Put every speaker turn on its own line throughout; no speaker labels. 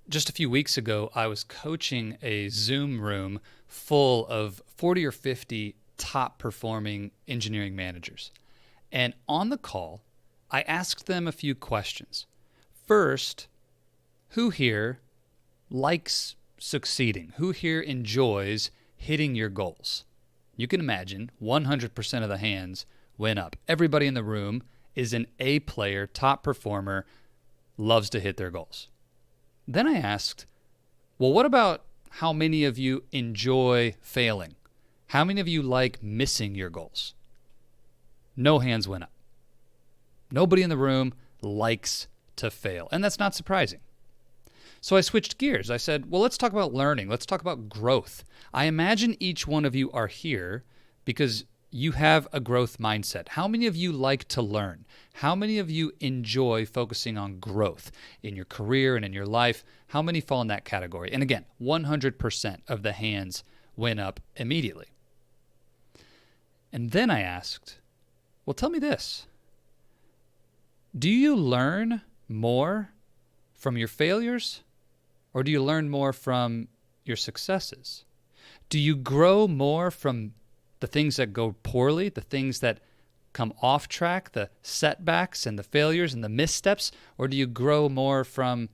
Just a few weeks ago, I was coaching a Zoom room full of 40 or 50 top performing engineering managers. And on the call, I asked them a few questions. First, who here likes succeeding? Who here enjoys hitting your goals? You can imagine 100% of the hands went up. Everybody in the room is an A player, top performer, loves to hit their goals. Then I asked, well, what about how many of you enjoy failing? How many of you like missing your goals? No hands went up. Nobody in the room likes to fail, and that's not surprising. So I switched gears. I said, well, let's talk about learning. Let's talk about growth. I imagine each one of you are here because you have a growth mindset. How many of you like to learn? How many of you enjoy focusing on growth in your career and in your life? How many fall in that category? And again, 100% of the hands went up immediately. And then I asked, well, tell me this. Do you learn more from your failures, or do you learn more from your successes? Do you grow more from the things that go poorly, the things that come off track, the setbacks and the failures and the missteps, or do you grow more from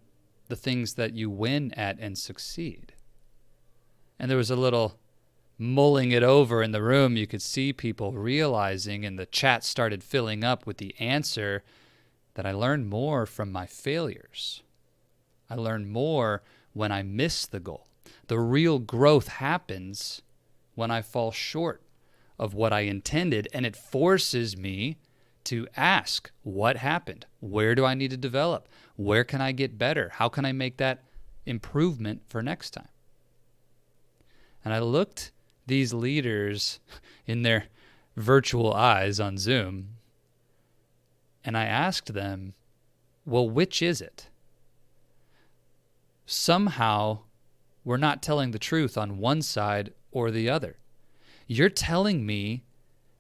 the things that you win at and succeed? And there was a little mulling it over in the room. You could see people realizing, and the chat started filling up with the answer that I learned more from my failures. I learned more when I miss the goal. The real growth happens when I fall short of what I intended, and it forces me to ask, what happened? Where do I need to develop? Where can I get better? How can I make that improvement for next time? And I looked these leaders in their virtual eyes on Zoom, and I asked them, well, which is it? Somehow, we're not telling the truth on one side or the other. You're telling me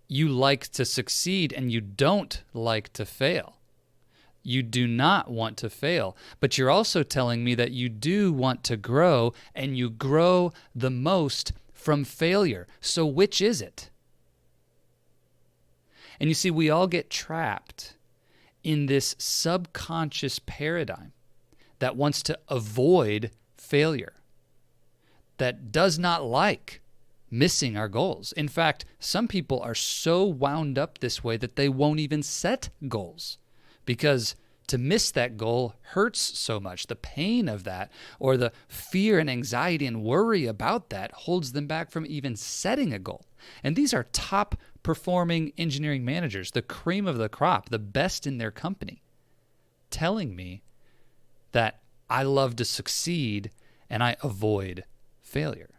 you like to succeed and you don't like to fail. You do not want to fail, but you're also telling me that you do want to grow, and you grow the most from failure. So which is it? And you see, we all get trapped in this subconscious paradigm that wants to avoid failure, that does not like missing our goals. In fact, some people are so wound up this way that they won't even set goals, because to miss that goal hurts so much. The pain of that, or the fear and anxiety and worry about that, holds them back from even setting a goal. And these are top performing engineering managers, the cream of the crop, the best in their company, telling me that I love to succeed and I avoid failure.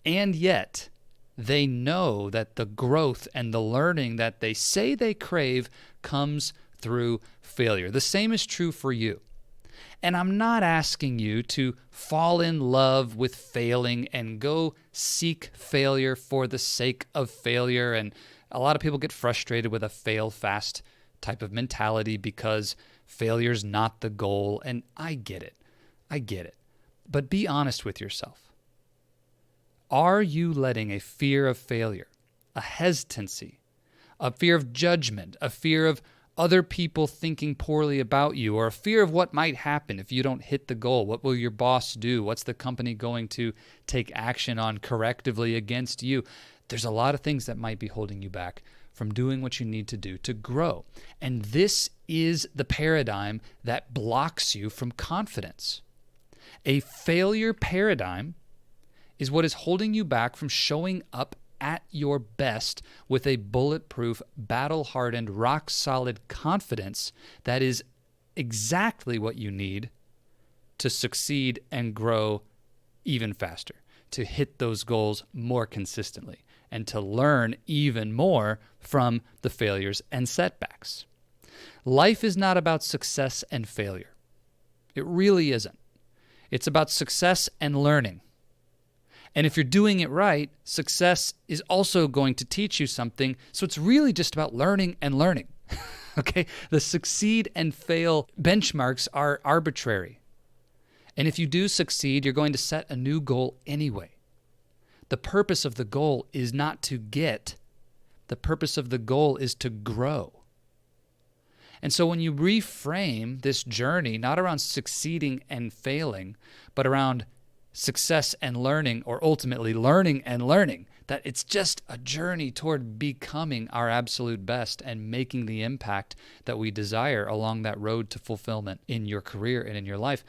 And yet, they know that the growth and the learning that they say they crave comes through failure. The same is true for you. And I'm not asking you to fall in love with failing and go seek failure for the sake of failure. And a lot of people get frustrated with a fail fast type of mentality because failure's not the goal. And I get it. But be honest with yourself. Are you letting a fear of failure, a hesitancy, a fear of judgment, a fear of other people thinking poorly about you, or a fear of what might happen if you don't hit the goal? What will your boss do? What's the company going to take action on correctively against you? There's a lot of things that might be holding you back from doing what you need to do to grow. And this is the paradigm that blocks you from confidence. A failure paradigm is what is holding you back from showing up at your best with a bulletproof, battle-hardened, rock-solid confidence that is exactly what you need to succeed and grow even faster, to hit those goals more consistently, and to learn even more from the failures and setbacks. Life is not about success and failure. It really isn't. It's about success and learning. And if you're doing it right, success is also going to teach you something. So it's really just about learning and learning. Okay? The succeed and fail benchmarks are arbitrary. And if you do succeed, you're going to set a new goal anyway. The purpose of the goal is not to get. The purpose of the goal is to grow. And so when you reframe this journey, not around succeeding and failing, but around success and learning, or ultimately learning and learning, that it's just a journey toward becoming our absolute best and making the impact that we desire along that road to fulfillment in your career and in your life,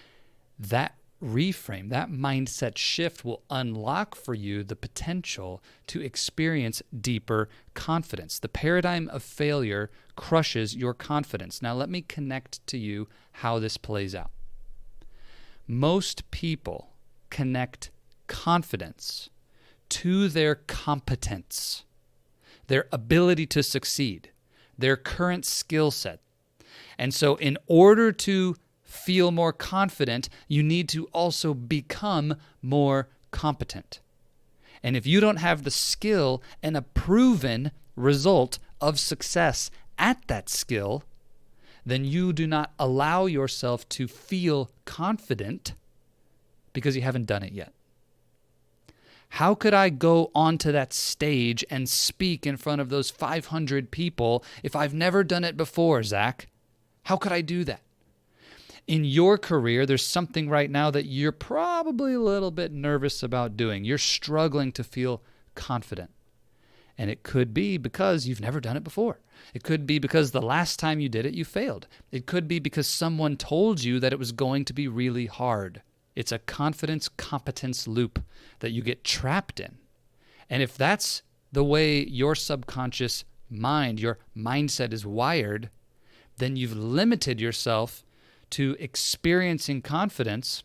that reframe, that mindset shift will unlock for you the potential to experience deeper confidence. The paradigm of failure crushes your confidence. Now, let me connect to you how this plays out. Most people connect confidence to their competence, their ability to succeed, their current skill set. And so in order to feel more confident, you need to also become more competent. And if you don't have the skill and a proven result of success at that skill, then you do not allow yourself to feel confident because you haven't done it yet. How could I go onto that stage and speak in front of those 500 people if I've never done it before, Zach? How could I do that? In your career, there's something right now that you're probably a little bit nervous about doing. You're struggling to feel confident. And it could be because you've never done it before. It could be because the last time you did it, you failed. It could be because someone told you that it was going to be really hard. It's a confidence-competence loop that you get trapped in. And if that's the way your subconscious mind, your mindset is wired, then you've limited yourself to experiencing confidence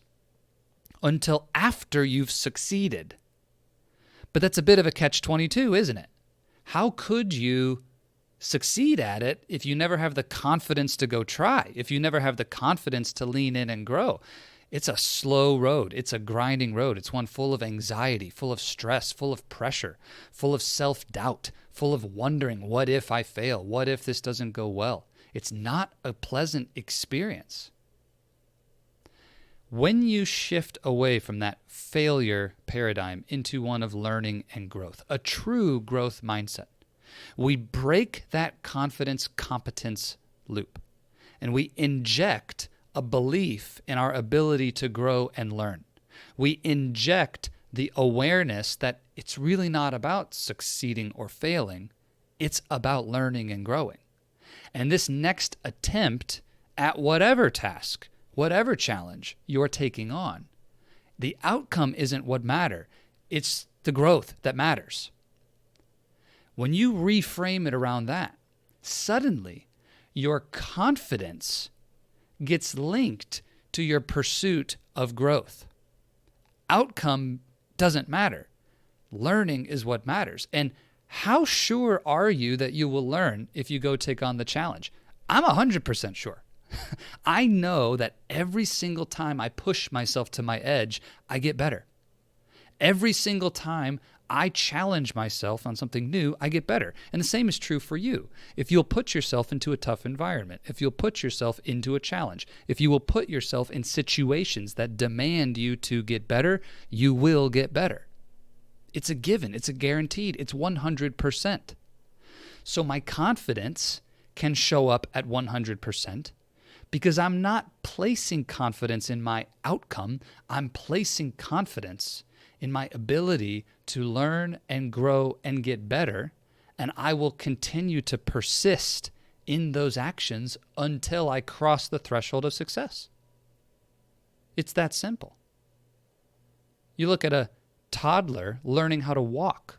until after you've succeeded. But that's a bit of a catch-22, isn't it? How could you succeed at it if you never have the confidence to go try, if you never have the confidence to lean in and grow? It's a slow road. It's a grinding road. It's one full of anxiety, full of stress, full of pressure, full of self-doubt, full of wondering, what if I fail? What if this doesn't go well? It's not a pleasant experience. When you shift away from that failure paradigm into one of learning and growth, a true growth mindset, we break that confidence-competence loop and we inject a belief in our ability to grow and learn. We inject the awareness that it's really not about succeeding or failing, it's about learning and growing. And this next attempt at whatever task, whatever challenge you're taking on, the outcome isn't what matters. It's the growth that matters. When you reframe it around that, suddenly your confidence gets linked to your pursuit of growth. Outcome doesn't matter. Learning is what matters. And how sure are you that you will learn if you go take on the challenge? I'm 100% sure. I know that every single time I push myself to my edge, I get better. Every single time I challenge myself on something new, I get better. And the same is true for you. If you'll put yourself into a tough environment, if you'll put yourself into a challenge, if you will put yourself in situations that demand you to get better, you will get better. It's a given. It's a guaranteed. It's 100%. So my confidence can show up at 100%. Because I'm not placing confidence in my outcome, I'm placing confidence in my ability to learn and grow and get better, and I will continue to persist in those actions until I cross the threshold of success. It's that simple. You look at a toddler learning how to walk.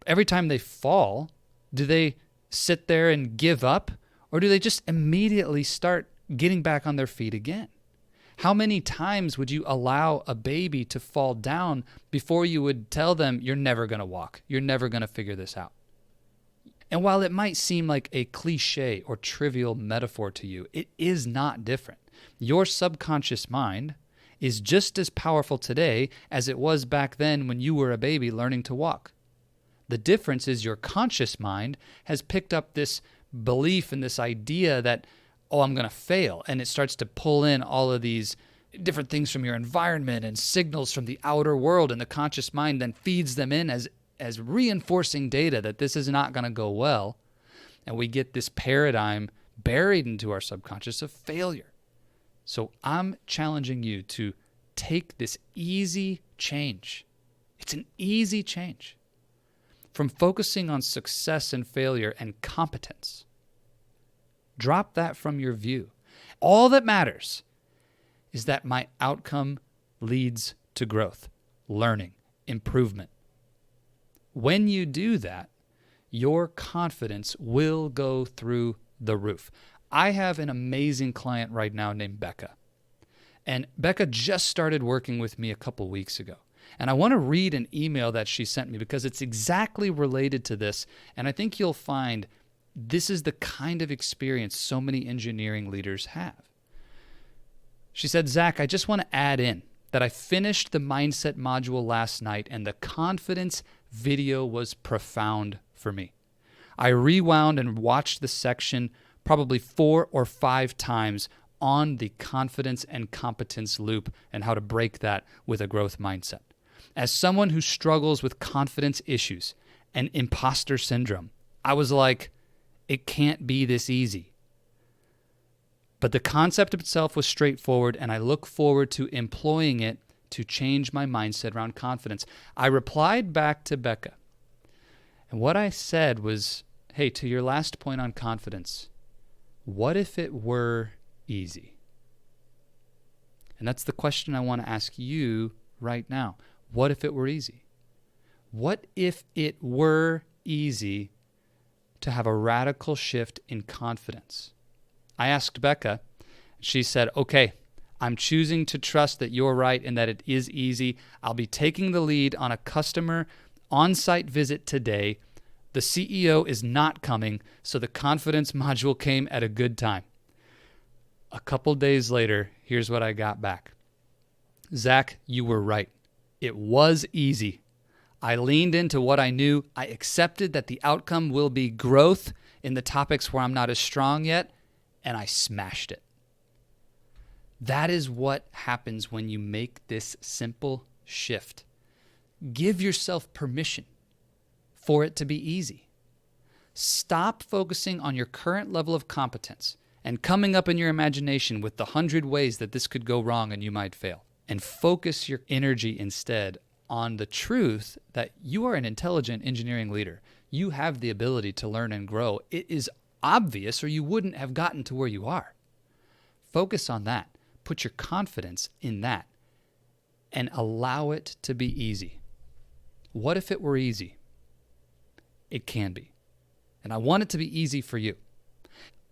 Every time they fall, do they sit there and give up? Or do they just immediately start getting back on their feet again? How many times would you allow a baby to fall down before you would tell them, you're never going to walk, you're never going to figure this out? And while it might seem like a cliche or trivial metaphor to you, it is not different. Your subconscious mind is just as powerful today as it was back then when you were a baby learning to walk. The difference is your conscious mind has picked up this belief and this idea that, oh, I'm going to fail. And it starts to pull in all of these different things from your environment and signals from the outer world, and the conscious mind then feeds them in as reinforcing data that this is not going to go well. And we get this paradigm buried into our subconscious of failure. So I'm challenging you to take this easy change. It's an easy change from focusing on success and failure and competence. Drop that from your view. All that matters is that my outcome leads to growth, learning, improvement. When you do that, your confidence will go through the roof. I have an amazing client right now named Becca. And Becca just started working with me a couple weeks ago. And I want to read an email that she sent me because it's exactly related to this. And I think you'll find this is the kind of experience so many engineering leaders have. She said, Zach, I just want to add in that I finished the mindset module last night and the confidence video was profound for me. I rewound and watched the section probably 4 or 5 times on the confidence and competence loop and how to break that with a growth mindset. As someone who struggles with confidence issues and imposter syndrome, I was like, it can't be this easy. But the concept itself was straightforward, and I look forward to employing it to change my mindset around confidence. I replied back to Becca, and what I said was, hey, to your last point on confidence, what if it were easy? And that's the question I want to ask you right now. What if it were easy? What if it were easy to have a radical shift in confidence? I asked Becca, she said, okay, I'm choosing to trust that you're right and that it is easy. I'll be taking the lead on a customer on-site visit today. The CEO is not coming, so the confidence module came at a good time. A couple days later, here's what I got back. Zach, you were right. It was easy. I leaned into what I knew. I accepted that the outcome will be growth in the topics where I'm not as strong yet, and I smashed it. That is what happens when you make this simple shift. Give yourself permission for it to be easy. Stop focusing on your current level of competence and coming up in your imagination with the 100 ways that this could go wrong and you might fail. And focus your energy instead on the truth that you are an intelligent engineering leader. You have the ability to learn and grow. It is obvious, or you wouldn't have gotten to where you are. Focus on that. Put your confidence in that and allow it to be easy. What if it were easy? It can be. And I want it to be easy for you.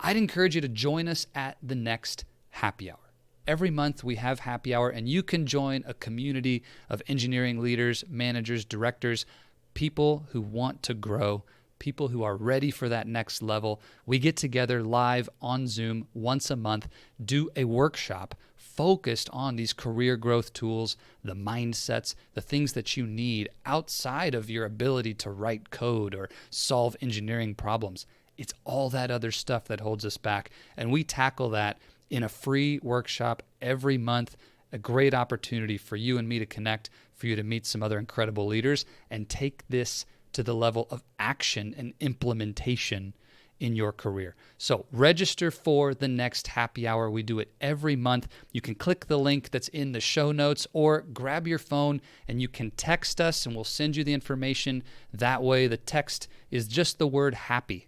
I'd encourage you to join us at the next happy hour. Every month we have happy hour, and you can join a community of engineering leaders, managers, directors, people who want to grow, people who are ready for that next level. We get together live on Zoom once a month, do a workshop focused on these career growth tools, the mindsets, the things that you need outside of your ability to write code or solve engineering problems. It's all that other stuff that holds us back, and we tackle that in a free workshop every month, a great opportunity for you and me to connect, for you to meet some other incredible leaders and take this to the level of action and implementation in your career. So register for the next happy hour. We do it every month. You can click the link that's in the show notes or grab your phone and you can text us and we'll send you the information that way. The text is just the word happy.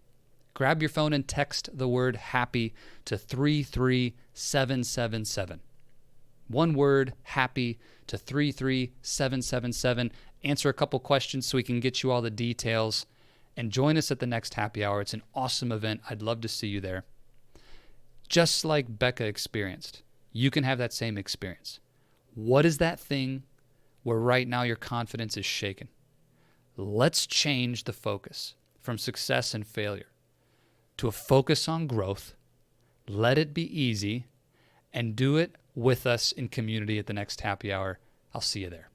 Grab your phone and text the word happy to 33777. One word, happy, to 33777. Answer a couple questions so we can get you all the details. And join us at the next happy hour. It's an awesome event. I'd love to see you there. Just like Becca experienced, you can have that same experience. What is that thing where right now your confidence is shaken? Let's change the focus from success and failure to a focus on growth. Let it be easy and do it with us in community at the next happy hour. I'll see you there.